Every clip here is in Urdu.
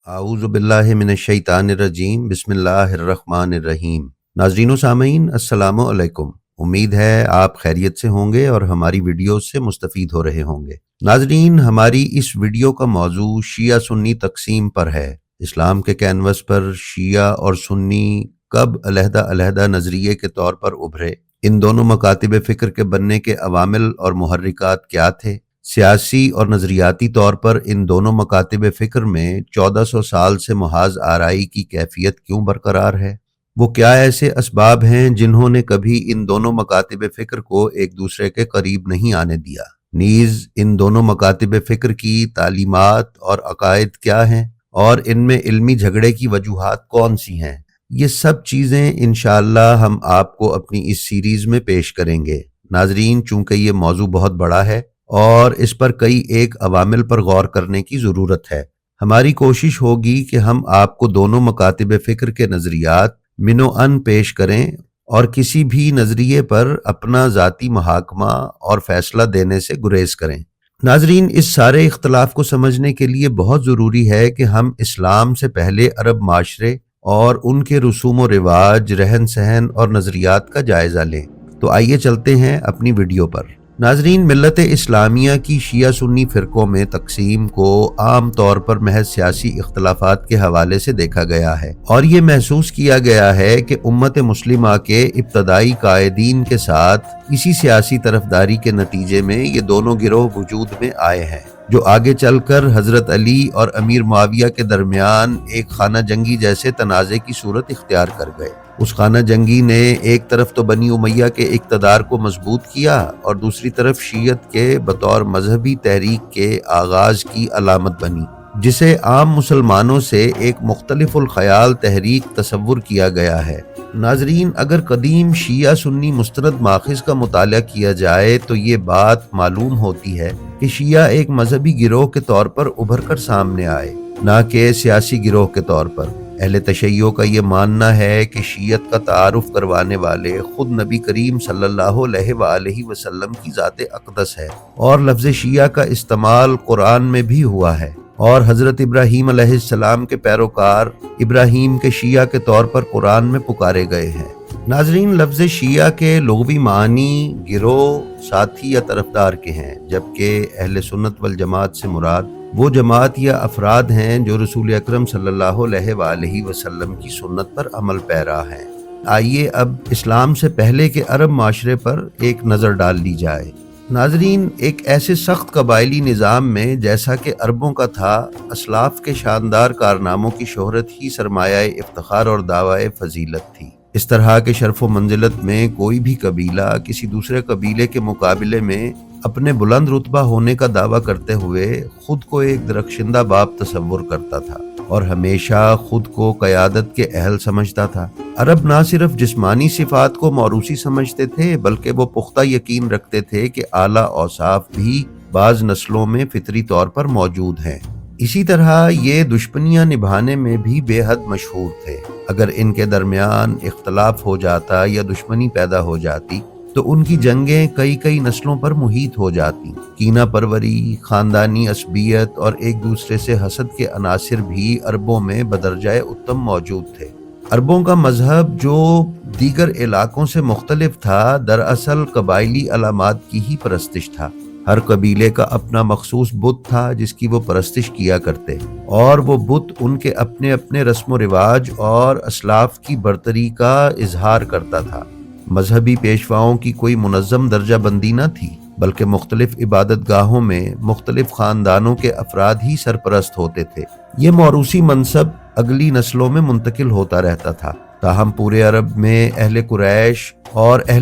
اعوذ باللہ من الشیطان الرجیم بسم اللہ الرحمن الرحیم۔ ناظرین و سامعین السلام علیکم۔ امید ہے آپ خیریت سے ہوں گے اور ہماری ویڈیوز سے مستفید ہو رہے ہوں گے۔ ناظرین، ہماری اس ویڈیو کا موضوع شیعہ سنی تقسیم پر ہے۔ اسلام کے کینوس پر شیعہ اور سنی کب علیحدہ علیحدہ نظریے کے طور پر ابھرے، ان دونوں مکاتب فکر کے بننے کے عوامل اور محرکات کیا تھے، سیاسی اور نظریاتی طور پر ان دونوں مکاتب فکر میں 1400 سال سے محاذ آرائی کی کیفیت کیوں برقرار ہے، وہ کیا ایسے اسباب ہیں جنہوں نے کبھی ان دونوں مکاتب فکر کو ایک دوسرے کے قریب نہیں آنے دیا، نیز ان دونوں مکاتب فکر کی تعلیمات اور عقائد کیا ہیں اور ان میں علمی جھگڑے کی وجوہات کون سی ہیں۔ یہ سب چیزیں انشاءاللہ ہم آپ کو اپنی اس سیریز میں پیش کریں گے۔ ناظرین، چونکہ یہ موضوع بہت بڑا ہے اور اس پر کئی ایک عوامل پر غور کرنے کی ضرورت ہے، ہماری کوشش ہوگی کہ ہم آپ کو دونوں مکاتب فکر کے نظریات من و عن پیش کریں اور کسی بھی نظریے پر اپنا ذاتی محاکمہ اور فیصلہ دینے سے گریز کریں۔ ناظرین، اس سارے اختلاف کو سمجھنے کے لیے بہت ضروری ہے کہ ہم اسلام سے پہلے عرب معاشرے اور ان کے رسوم و رواج، رہن سہن اور نظریات کا جائزہ لیں۔ تو آئیے چلتے ہیں اپنی ویڈیو پر۔ ناظرین، ملت اسلامیہ کی شیعہ سنی فرقوں میں تقسیم کو عام طور پر محض سیاسی اختلافات کے حوالے سے دیکھا گیا ہے، اور یہ محسوس کیا گیا ہے کہ امت مسلمہ کے ابتدائی قائدین کے ساتھ اسی سیاسی طرفداری کے نتیجے میں یہ دونوں گروہ وجود میں آئے ہیں، جو آگے چل کر حضرت علی اور امیر معاویہ کے درمیان ایک خانہ جنگی جیسے تنازع کی صورت اختیار کر گئے۔ اس خانہ جنگی نے ایک طرف تو بنی امیہ کے اقتدار کو مضبوط کیا اور دوسری طرف شیعت کے بطور مذہبی تحریک کے آغاز کی علامت بنی، جسے عام مسلمانوں سے ایک مختلف الخیال تحریک تصور کیا گیا ہے۔ ناظرین، اگر قدیم شیعہ سنی مستند ماخذ کا مطالعہ کیا جائے تو یہ بات معلوم ہوتی ہے کہ شیعہ ایک مذہبی گروہ کے طور پر ابھر کر سامنے آئے، نہ کہ سیاسی گروہ کے طور پر۔ اہل تشیع کا یہ ماننا ہے کہ شیعت کا تعارف کروانے والے خود نبی کریم صلی اللہ علیہ وآلہ وسلم کی ذات اقدس ہے، اور لفظ شیعہ کا استعمال قرآن میں بھی ہوا ہے، اور حضرت ابراہیم علیہ السلام کے پیروکار ابراہیم کے شیعہ کے طور پر قرآن میں پکارے گئے ہیں۔ ناظرین، لفظ شیعہ کے لغوی معنی گروہ، ساتھی یا طرفدار کے ہیں، جبکہ اہل سنت والجماعت سے مراد وہ جماعت یا افراد ہیں جو رسول اکرم صلی اللہ علیہ وآلہ وسلم کی سنت پر عمل پیرا ہیں۔ آئیے اب اسلام سے پہلے کے عرب معاشرے پر ایک نظر ڈال لی جائے۔ ناظرین، ایک ایسے سخت قبائلی نظام میں جیسا کہ عربوں کا تھا، اسلاف کے شاندار کارناموں کی شہرت ہی سرمایہ افتخار اور دعوی فضیلت تھی۔ اس طرح کے شرف و منزلت میں کوئی بھی قبیلہ کسی دوسرے قبیلے کے مقابلے میں اپنے بلند رتبہ ہونے کا دعویٰ کرتے ہوئے خود کو ایک درخشندہ باپ تصور کرتا تھا اور ہمیشہ خود کو قیادت کے اہل سمجھتا تھا۔ عرب نہ صرف جسمانی صفات کو موروثی سمجھتے تھے، بلکہ وہ پختہ یقین رکھتے تھے کہ اعلیٰ اوصاف بھی بعض نسلوں میں فطری طور پر موجود ہیں۔ اسی طرح یہ دشمنیاں نبھانے میں بھی بے حد مشہور تھے۔ اگر ان کے درمیان اختلاف ہو جاتا یا دشمنی پیدا ہو جاتی تو ان کی جنگیں کئی نسلوں پر محیط ہو جاتی۔ کینہ پروری، خاندانی عصبیت اور ایک دوسرے سے حسد کے عناصر بھی عربوں میں بدرجہ اتم موجود تھے۔ عربوں کا مذہب، جو دیگر علاقوں سے مختلف تھا، دراصل قبائلی علامات کی ہی پرستش تھا۔ ہر قبیلے کا اپنا مخصوص بت تھا جس کی وہ پرستش کیا کرتے، اور وہ بت ان کے اپنے اپنے رسم و رواج اور اسلاف کی برتری کا اظہار کرتا تھا۔ مذہبی پیشواؤں کی کوئی منظم درجہ بندی نہ تھی، بلکہ مختلف عبادت گاہوں میں مختلف خاندانوں کے افراد ہی سرپرست ہوتے تھے۔ یہ موروثی منصب اگلی نسلوں میں منتقل ہوتا رہتا تھا، تاہم پورے عرب میں اہل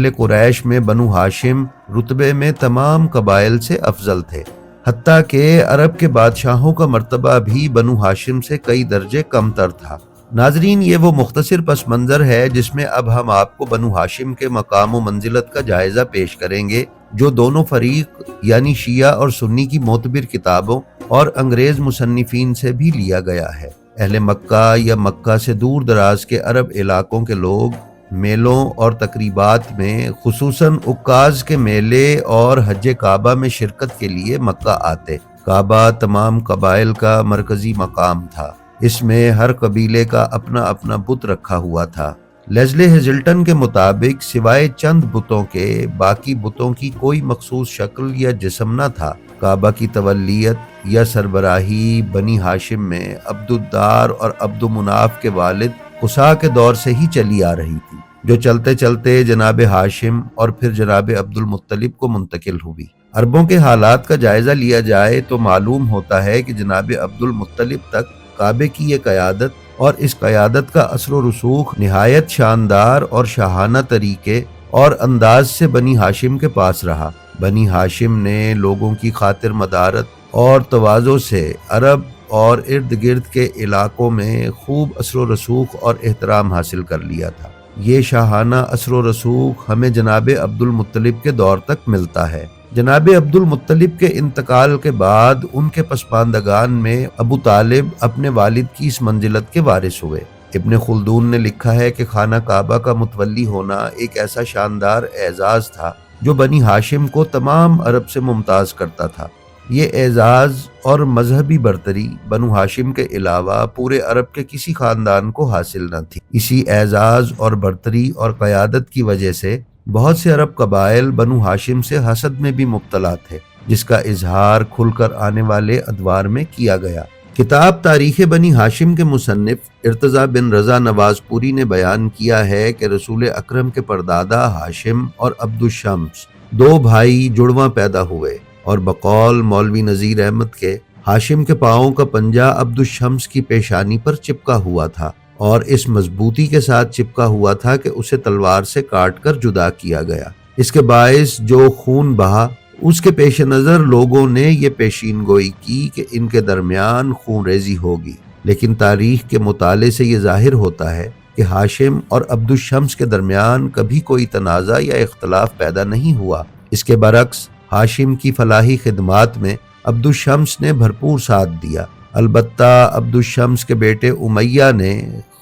قریش میں بنو ہاشم رتبے میں تمام قبائل سے افضل تھے، حتیٰ کہ عرب کے بادشاہوں کا مرتبہ بھی بنو ہاشم سے کئی درجے کم تر تھا۔ ناظرین، یہ وہ مختصر پس منظر ہے جس میں اب ہم آپ کو بنو ہاشم کے مقام و منزلت کا جائزہ پیش کریں گے، جو دونوں فریق یعنی شیعہ اور سنی کی معتبر کتابوں اور انگریز مصنفین سے بھی لیا گیا ہے۔ اہل مکہ یا مکہ سے دور دراز کے عرب علاقوں کے لوگ میلوں اور تقریبات میں، خصوصاً عکاظ کے میلے اور حج کعبہ میں شرکت کے لیے مکہ آتے۔ کعبہ تمام قبائل کا مرکزی مقام تھا۔ اس میں ہر قبیلے کا اپنا اپنا بت رکھا ہوا تھا۔ لیزلی ہیزلٹن کے مطابق سوائے چند بتوں کے باقی بتوں کی کوئی مخصوص شکل یا جسم نہ تھا۔ کعبہ کی تولیت یا سربراہی بنی ہاشم میں عبد الدار اور عبد مناف کے والد قصا کے دور سے ہی چلی آ رہی تھی، جو چلتے چلتے جناب ہاشم اور پھر جناب عبد المطلب کو منتقل ہوئی۔ عربوں کے حالات کا جائزہ لیا جائے تو معلوم ہوتا ہے کہ جناب عبد المطلب تک کعبے کی یہ قیادت اور اس قیادت کا اثر و رسوخ نہایت شاندار اور شاہانہ طریقے اور انداز سے بنی ہاشم کے پاس رہا۔ بنی ہاشم نے لوگوں کی خاطر مدارت اور تواضع سے عرب اور ارد گرد کے علاقوں میں خوب اثر و رسوخ اور احترام حاصل کر لیا تھا۔ یہ شاہانہ اثر و رسوخ ہمیں جناب عبد المطلب کے دور تک ملتا ہے۔ جناب عبد المطلب کے انتقال کے بعد ان کے پسماندگان میں ابو طالب اپنے والد کی اس منزلت کے وارث ہوئے۔ ابن خلدون نے لکھا ہے کہ خانہ کعبہ کا متولی ہونا ایک ایسا شاندار اعزاز تھا جو بنی ہاشم کو تمام عرب سے ممتاز کرتا تھا۔ یہ اعزاز اور مذہبی برتری بنو ہاشم کے علاوہ پورے عرب کے کسی خاندان کو حاصل نہ تھی۔ اسی اعزاز اور برتری اور قیادت کی وجہ سے بہت سے عرب قبائل بنو ہاشم سے حسد میں بھی مبتلا تھے، جس کا اظہار کھل کر آنے والے ادوار میں کیا گیا۔ کتاب تاریخ بنی ہاشم کے مصنف ارتضیٰ بن رضا نواز پوری نے بیان کیا ہے کہ رسول اکرم کے پردادا ہاشم اور عبد الشمس دو بھائی جڑواں پیدا ہوئے، اور بقول مولوی نذیر احمد کے ہاشم کے پاؤں کا پنجہ عبد الشمس کی پیشانی پر چپکا ہوا تھا، اور اس مضبوطی کے ساتھ چپکا ہوا تھا کہ اسے تلوار سے کاٹ کر جدا کیا گیا۔ اس کے باعث جو خون بہا، اس کے پیش نظر لوگوں نے یہ پیشین گوئی کی کہ ان کے درمیان خون ریزی ہوگی، لیکن تاریخ کے مطالعے سے یہ ظاہر ہوتا ہے کہ ہاشم اور عبد الشمس کے درمیان کبھی کوئی تنازع یا اختلاف پیدا نہیں ہوا۔ اس کے برعکس ہاشم کی فلاحی خدمات میں عبد الشمس نے بھرپور ساتھ دیا۔ البتہ عبد الشمس کے بیٹے امیہ نے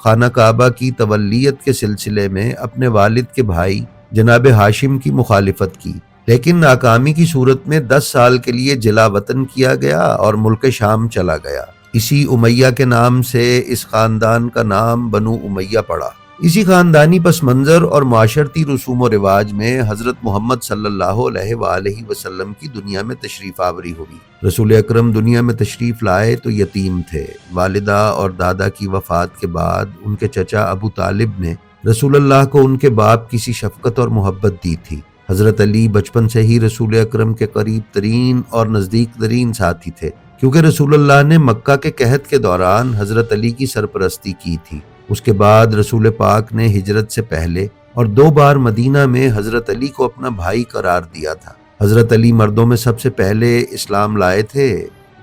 خانہ کعبہ کی تولیت کے سلسلے میں اپنے والد کے بھائی جناب ہاشم کی مخالفت کی، لیکن ناکامی کی صورت میں 10 سال کے لیے جلا وطن کیا گیا اور ملک شام چلا گیا۔ اسی امیہ کے نام سے اس خاندان کا نام بنو امیہ پڑا۔ اسی خاندانی پس منظر اور معاشرتی رسوم و رواج میں حضرت محمد صلی اللہ علیہ وآلہ وسلم کی دنیا میں تشریف آوری ہوئی۔ رسول اکرم دنیا میں تشریف لائے تو یتیم تھے۔ والدہ اور دادا کی وفات کے بعد ان کے چچا ابو طالب نے رسول اللہ کو ان کے باپ کی سی شفقت اور محبت دی تھی۔ حضرت علی بچپن سے ہی رسول اکرم کے قریب ترین اور نزدیک ترین ساتھی تھے، کیونکہ رسول اللہ نے مکہ کے قحط کے دوران حضرت علی کی سرپرستی کی تھی۔ اس کے بعد رسول پاک نے ہجرت سے پہلے اور 2 بار مدینہ میں حضرت علی کو اپنا بھائی قرار دیا تھا۔ حضرت علی مردوں میں سب سے پہلے اسلام لائے تھے،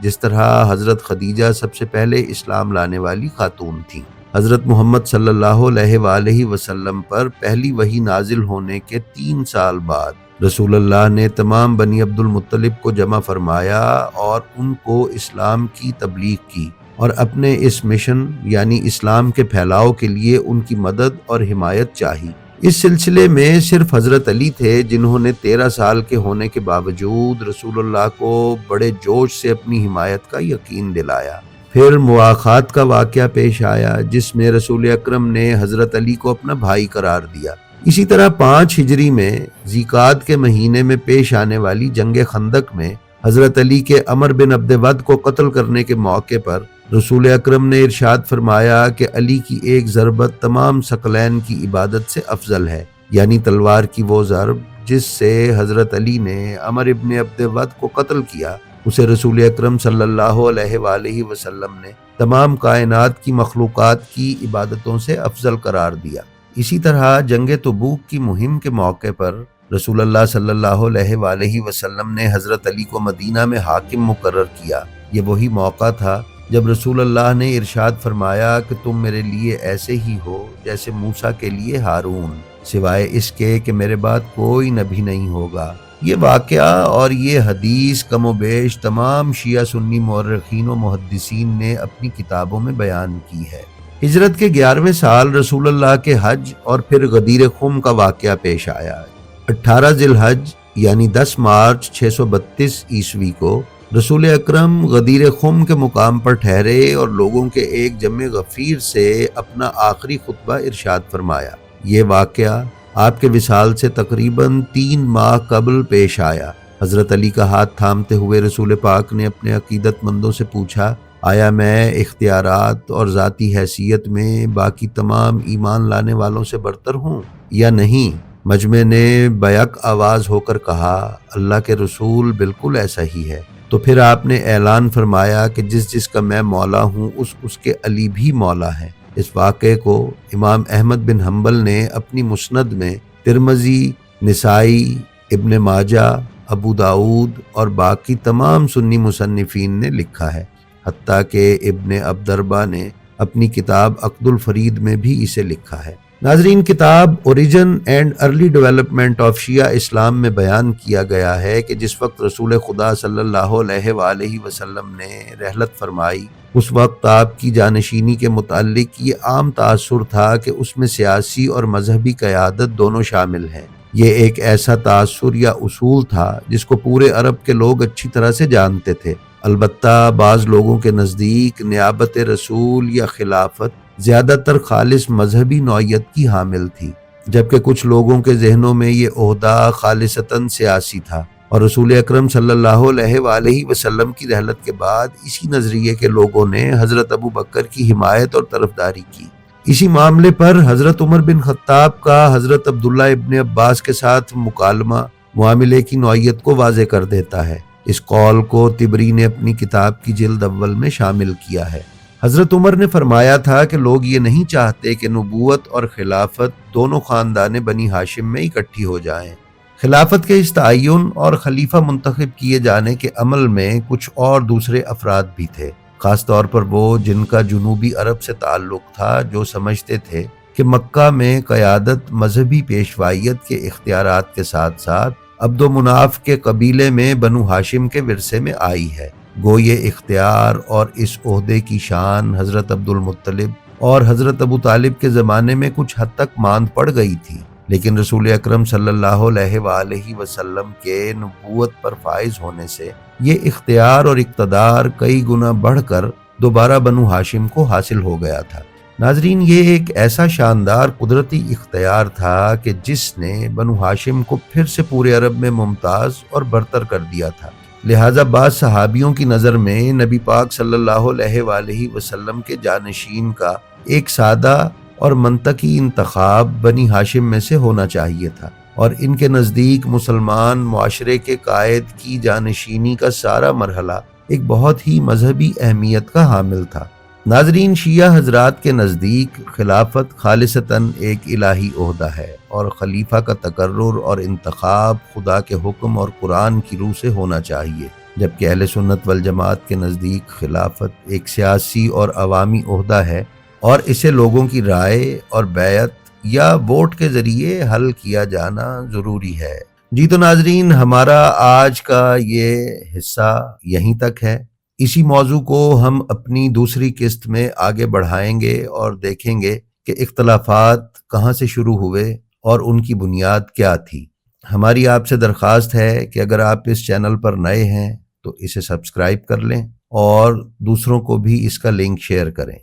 جس طرح حضرت خدیجہ سب سے پہلے اسلام لانے والی خاتون تھیں۔ حضرت محمد صلی اللہ علیہ وآلہ وسلم پر پہلی وحی نازل ہونے کے 3 سال بعد رسول اللہ نے تمام بنی عبد المطلب کو جمع فرمایا اور ان کو اسلام کی تبلیغ کی، اور اپنے اس مشن یعنی اسلام کے پھیلاؤ کے لیے ان کی مدد اور حمایت چاہی۔ اس سلسلے میں صرف حضرت علی تھے جنہوں نے 13 سال کے ہونے کے باوجود رسول اللہ کو بڑے جوش سے اپنی حمایت کا یقین دلایا۔ پھر مواخات کا واقعہ پیش آیا جس میں رسول اکرم نے حضرت علی کو اپنا بھائی قرار دیا۔ اسی طرح 5 ہجری میں ذیقعد کے مہینے میں پیش آنے والی جنگ خندق میں حضرت علی کے عمر بن عبد ود کو قتل کرنے کے موقع پر رسول اکرم نے ارشاد فرمایا کہ علی کی ایک ضربت تمام ثقلین کی عبادت سے افضل ہے، یعنی تلوار کی وہ ضرب جس سے حضرت علی نے عمر ابن عبد ود کو قتل کیا، اسے رسول اکرم صلی اللہ علیہ وآلہ وسلم نے تمام کائنات کی مخلوقات کی عبادتوں سے افضل قرار دیا۔ اسی طرح جنگ تبوک کی مہم کے موقع پر رسول اللہ صلی اللہ علیہ وآلہ وسلم نے حضرت علی کو مدینہ میں حاکم مقرر کیا۔ یہ وہی موقع تھا جب رسول اللہ نے ارشاد فرمایا کہ تم میرے لیے ایسے ہی ہو جیسے موسیٰ کے لیے ہارون، سوائے اس کے کہ میرے بعد کوئی نبی نہیں ہوگا۔ یہ واقعہ اور یہ حدیث کم و بیش تمام شیعہ سنی مورخین و محدثین نے اپنی کتابوں میں بیان کی ہے۔ ہجرت کے 11ویں سال رسول اللہ کے حج اور پھر غدیر خم کا واقعہ پیش آیا۔ 18 ذی الحج یعنی 10 مارچ 632 عیسوی کو رسول اکرم غدیر خم کے مقام پر ٹھہرے اور لوگوں کے ایک جمع غفیر سے اپنا آخری خطبہ ارشاد فرمایا۔ یہ واقعہ آپ کے وصال سے تقریباً 3 ماہ قبل پیش آیا۔ حضرت علی کا ہاتھ تھامتے ہوئے رسول پاک نے اپنے عقیدت مندوں سے پوچھا، آیا میں اختیارات اور ذاتی حیثیت میں باقی تمام ایمان لانے والوں سے برتر ہوں یا نہیں؟ مجمع نے بیک آواز ہو کر کہا، اللہ کے رسول بالکل ایسا ہی ہے۔ تو پھر آپ نے اعلان فرمایا کہ جس کا میں مولا ہوں اس کے علی بھی مولا ہے۔ اس واقعے کو امام احمد بن حنبل نے اپنی مسند میں، ترمذی، نسائی، ابن ماجہ، ابو داؤد اور باقی تمام سنی مصنفین نے لکھا ہے، حتیٰ کہ ابن عبدربہ نے اپنی کتاب عقد الفرید میں بھی اسے لکھا ہے۔ ناظرین، کتاب origin and early development of Shia Islam میں بیان کیا گیا ہے کہ جس وقت رسول خدا صلی اللہ علیہ وآلہ وسلم نے رحلت فرمائی، اس وقت آپ کی جانشینی کے متعلق یہ عام تاثر تھا کہ اس میں سیاسی اور مذہبی قیادت دونوں شامل ہیں۔ یہ ایک ایسا تاثر یا اصول تھا جس کو پورے عرب کے لوگ اچھی طرح سے جانتے تھے۔ البتہ بعض لوگوں کے نزدیک نیابت رسول یا خلافت زیادہ تر خالص مذہبی نوعیت کی حامل تھی، جبکہ کچھ لوگوں کے ذہنوں میں یہ عہدہ خالصتاً سیاسی تھا، اور رسول اکرم صلی اللہ علیہ وآلہ وسلم کی رحلت کے بعد اسی نظریے کے لوگوں نے حضرت ابو بکر کی حمایت اور طرفداری کی۔ اسی معاملے پر حضرت عمر بن خطاب کا حضرت عبداللہ ابن عباس کے ساتھ مکالمہ معاملے کی نوعیت کو واضح کر دیتا ہے۔ اس قول کو طبری نے اپنی کتاب کی جلد اول میں شامل کیا ہے۔ حضرت عمر نے فرمایا تھا کہ لوگ یہ نہیں چاہتے کہ نبوت اور خلافت دونوں خاندان بنی ہاشم میں اکٹھی ہو جائیں۔ خلافت کے اس تعین اور خلیفہ منتخب کیے جانے کے عمل میں کچھ اور دوسرے افراد بھی تھے، خاص طور پر وہ جن کا جنوبی عرب سے تعلق تھا، جو سمجھتے تھے کہ مکہ میں قیادت مذہبی پیشوائیت کے اختیارات کے ساتھ ساتھ عبد و مناف کے قبیلے میں بنو ہاشم کے ورثے میں آئی ہے۔ گو یہ اختیار اور اس عہدے کی شان حضرت عبد المطلب اور حضرت ابو طالب کے زمانے میں کچھ حد تک ماند پڑ گئی تھی، لیکن رسول اکرم صلی اللہ علیہ وآلہ وسلم کے نبوت پر فائز ہونے سے یہ اختیار اور اقتدار کئی گنا بڑھ کر دوبارہ بنو ہاشم کو حاصل ہو گیا تھا۔ ناظرین، یہ ایک ایسا شاندار قدرتی اختیار تھا کہ جس نے بنو ہاشم کو پھر سے پورے عرب میں ممتاز اور برتر کر دیا تھا۔ لہٰذا بعض صحابیوں کی نظر میں نبی پاک صلی اللہ علیہ وآلہ وسلم کے جانشین کا ایک سادہ اور منطقی انتخاب بنی ہاشم میں سے ہونا چاہیے تھا، اور ان کے نزدیک مسلمان معاشرے کے قائد کی جانشینی کا سارا مرحلہ ایک بہت ہی مذہبی اہمیت کا حامل تھا۔ ناظرین، شیعہ حضرات کے نزدیک خلافت خالصتاً ایک الہی عہدہ ہے، اور خلیفہ کا تقرر اور انتخاب خدا کے حکم اور قرآن کی روح سے ہونا چاہیے، جبکہ اہل سنت والجماعت کے نزدیک خلافت ایک سیاسی اور عوامی عہدہ ہے اور اسے لوگوں کی رائے اور بیعت یا ووٹ کے ذریعے حل کیا جانا ضروری ہے۔ جی تو ناظرین، ہمارا آج کا یہ حصہ یہیں تک ہے۔ اسی موضوع کو ہم اپنی دوسری قسط میں آگے بڑھائیں گے اور دیکھیں گے کہ اختلافات کہاں سے شروع ہوئے اور ان کی بنیاد کیا تھی۔ ہماری آپ سے درخواست ہے کہ اگر آپ اس چینل پر نئے ہیں تو اسے سبسکرائب کر لیں اور دوسروں کو بھی اس کا لنک شیئر کریں۔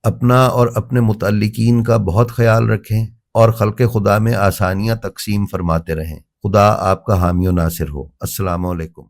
اپنا اور اپنے متعلقین کا بہت خیال رکھیں اور خلق خدا میں آسانیاں تقسیم فرماتے رہیں۔ خدا آپ کا حامی و ناصر ہو۔ السلام علیکم۔